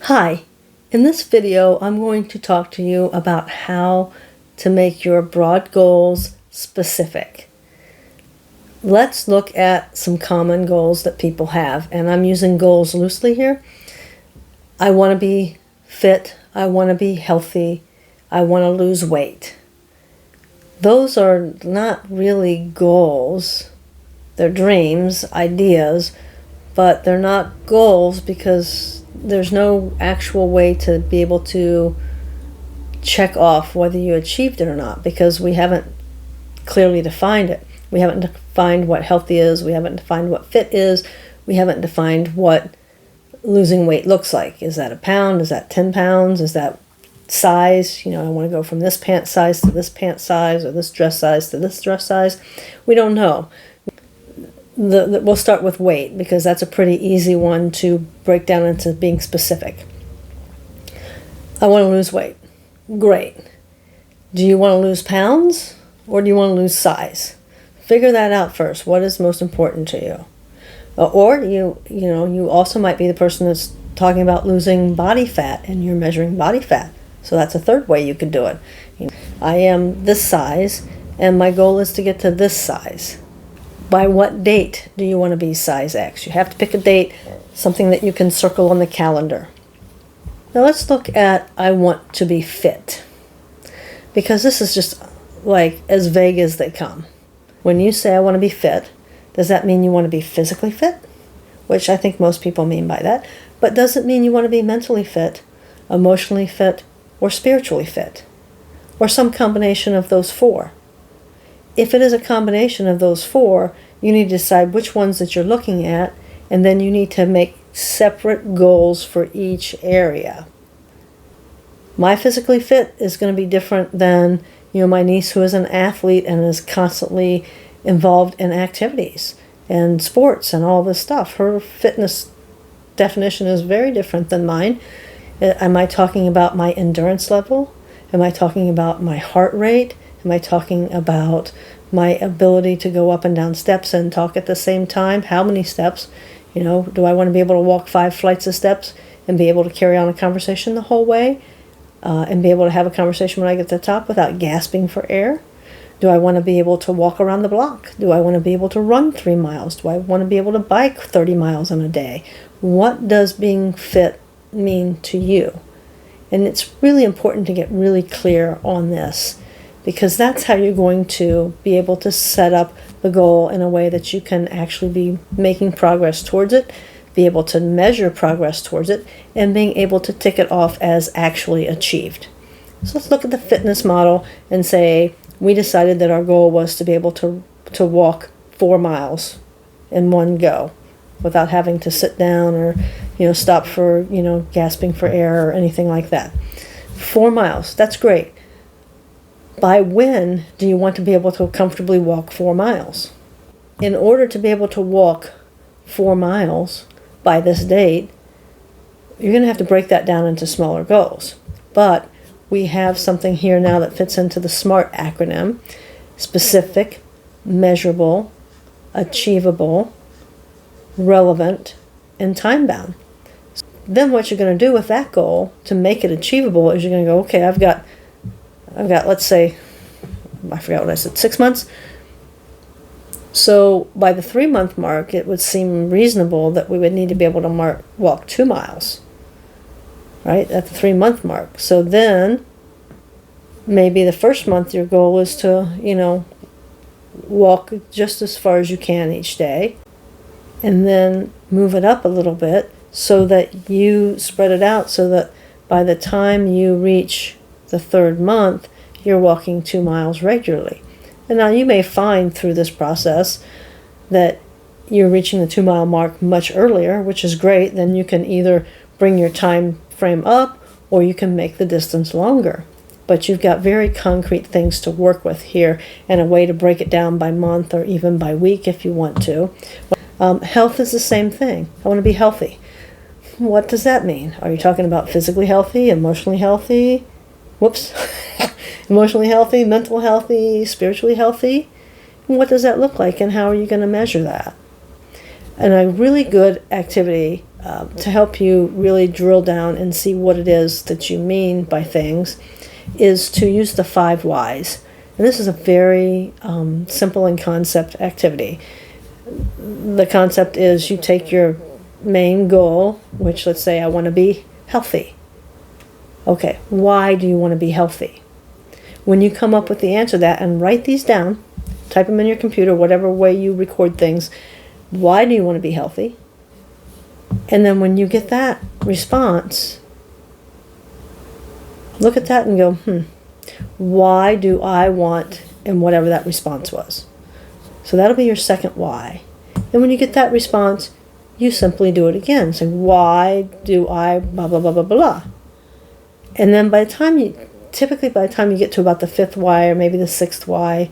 Hi, in this video I'm going to talk to you about how to make your broad goals specific. Let's look at some common goals that people have, and I'm using goals loosely here. I want to be fit, I want to be healthy, I want to lose weight. Those are not really goals. They're dreams, ideas, but they're not goals because there's no actual way to be able to check off whether you achieved it or not, because we haven't clearly defined it. We haven't defined what healthy is, we haven't defined what fit is, we haven't defined what losing weight looks like. Is that a pound? Is that 10 pounds? Is that size? You know, I want to go from this pant size to this pant size, or this dress size to this dress size. We don't know. We'll start with weight because that's a pretty easy one to break down into being specific. I want to lose weight. Great. Do you want to lose pounds or do you want to lose size? Figure that out first. What is most important to you? Or you also might be the person that's talking about losing body fat and you're measuring body fat. So that's a third way you could do it. I am this size and my goal is to get to this size. By what date do you want to be size X? You have to pick a date, something that you can circle on the calendar. Now let's look at I want to be fit, because this is just like as vague as they come. When you say I want to be fit, does that mean you want to be physically fit? Which I think most people mean by that. But does it mean you want to be mentally fit, emotionally fit, or spiritually fit? Or some combination of those four? If it is a combination of those four, you need to decide which ones that you're looking at, and then you need to make separate goals for each area. My physically fit is going to be different than, my niece who is an athlete and is constantly involved in activities and sports and all this stuff. Her fitness definition is very different than mine. Am I talking about my endurance level? Am I talking about my heart rate? Am I talking about my ability to go up and down steps and talk at the same time? How many steps? Do I want to be able to walk 5 flights of steps and be able to carry on a conversation the whole way? And be able to have a conversation when I get to the top without gasping for air? Do I want to be able to walk around the block? Do I want to be able to run 3 miles? Do I want to be able to bike 30 miles in a day? What does being fit mean to you? And it's really important to get really clear on this, because that's how you're going to be able to set up the goal in a way that you can actually be making progress towards it, be able to measure progress towards it, and being able to tick it off as actually achieved. So let's look at the fitness model and say we decided that our goal was to be able to walk 4 miles in one go without having to sit down or stop for gasping for air or anything like that. 4 miles, that's great. By when do you want to be able to comfortably walk 4 miles? In order to be able to walk 4 miles by this date, you're going to have to break that down into smaller goals. But we have something here now that fits into the SMART acronym: specific, measurable, achievable, relevant, and time-bound. Then what you're going to do with that goal to make it achievable is you're going to go, okay, I've got, let's say, I forgot what I said, 6 months. So by the 3-month mark, it would seem reasonable that we would need to be able to walk 2 miles, right, at the 3-month mark. So then maybe the first month your goal is to, walk just as far as you can each day, and then move it up a little bit so that you spread it out so that by the time you reach the 3rd month, you're walking 2 miles regularly. And now you may find through this process that you're reaching the 2-mile mark much earlier, which is great. Then you can either bring your time frame up or you can make the distance longer. But you've got very concrete things to work with here and a way to break it down by month or even by week if you want to. Health is the same thing. I want to be healthy. What does that mean? Are you talking about physically healthy, emotionally healthy? Whoops. Emotionally healthy, mental healthy, spiritually healthy? What does that look like and how are you going to measure that? And a really good activity to help you really drill down and see what it is that you mean by things is to use the 5 whys. And this is a very simple in concept activity. The concept is you take your main goal, which, let's say I want to be healthy. Okay, why do you want to be healthy? When you come up with the answer to that, and write these down, type them in your computer, whatever way you record things, why do you want to be healthy? And then when you get that response, look at that and go, why do I want, and whatever that response was. So that'll be your second why. And when you get that response, you simply do it again. Say, why do I blah, blah, blah, blah, blah. And then typically by the time you get to about the 5th why or maybe the 6th why,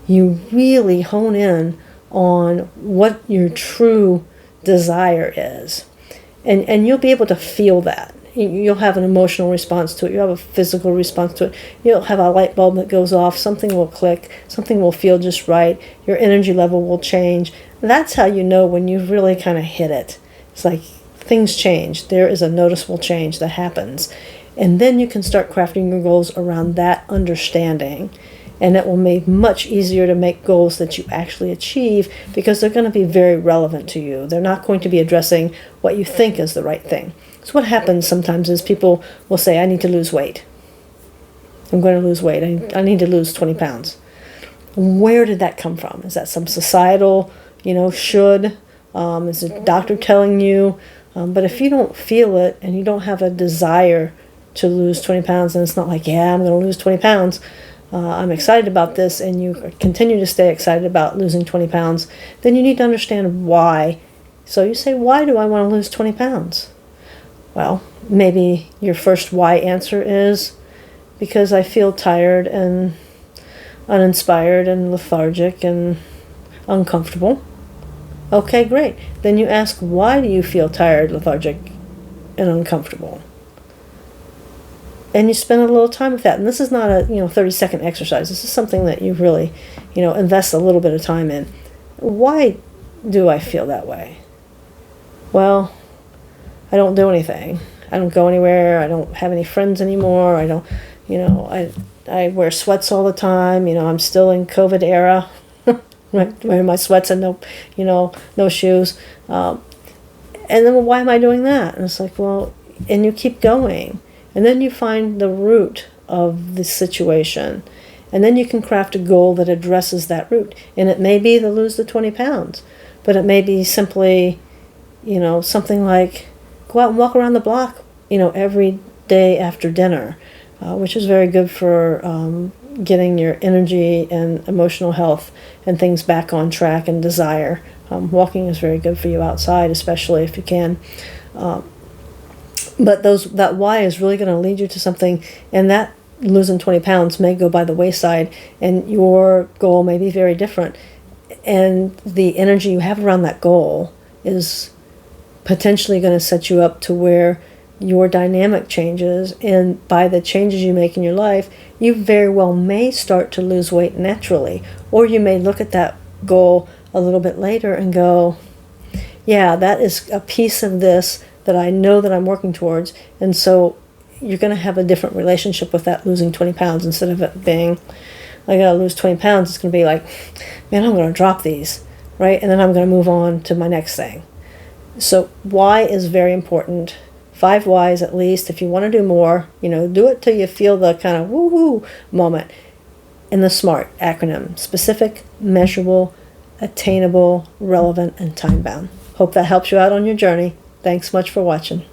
you really hone in on what your true desire is. And you'll be able to feel that. You'll have an emotional response to it. You'll have a physical response to it. You'll have a light bulb that goes off. Something will click. Something will feel just right. Your energy level will change. That's how you know when you've really kind of hit it. It's like things change. There is a noticeable change that happens. And then you can start crafting your goals around that understanding. And it will make much easier to make goals that you actually achieve because they're going to be very relevant to you. They're not going to be addressing what you think is the right thing. So what happens sometimes is people will say, I need to lose weight. I'm going to lose weight. I need to lose 20 pounds. Where did that come from? Is that some societal, should? Is a doctor telling you? But if you don't feel it and you don't have a desire to lose 20 pounds, and it's not like, yeah, I'm going to lose 20 pounds. I'm excited about this, and you continue to stay excited about losing 20 pounds, then you need to understand why. So you say, why do I want to lose 20 pounds? Well, maybe your first why answer is because I feel tired and uninspired and lethargic and uncomfortable. Okay, great. Then you ask, why do you feel tired, lethargic, and uncomfortable? And you spend a little time with that. And this is not a 30-second exercise. This is something that you really invest a little bit of time in. Why do I feel that way? Well, I don't do anything. I don't go anywhere. I don't have any friends anymore. I don't, I wear sweats all the time. I'm still in COVID era. Wearing my sweats and no shoes. And then why am I doing that? And it's like, well, and you keep going. And then you find the root of the situation. And then you can craft a goal that addresses that root. And it may be to lose the 20 pounds. But it may be simply, something like go out and walk around the block, every day after dinner. Which is very good for getting your energy and emotional health and things back on track and desire. Walking is very good for you outside, especially if you can. But that why is really going to lead you to something, and that losing 20 pounds may go by the wayside, and your goal may be very different. And the energy you have around that goal is potentially going to set you up to where your dynamic changes, and by the changes you make in your life, you very well may start to lose weight naturally. Or you may look at that goal a little bit later and go, yeah, that is a piece of this that I know that I'm working towards. And so you're going to have a different relationship with that losing 20 pounds. Instead of it being, I got to lose 20 pounds, it's going to be like, man, I'm going to drop these, right? And then I'm going to move on to my next thing. So why is very important. 5 whys at least. If you want to do more, do it till you feel the kind of woo-hoo moment. And the SMART acronym: specific, measurable, attainable, relevant, and time-bound. Hope that helps you out on your journey. Thanks much for watching.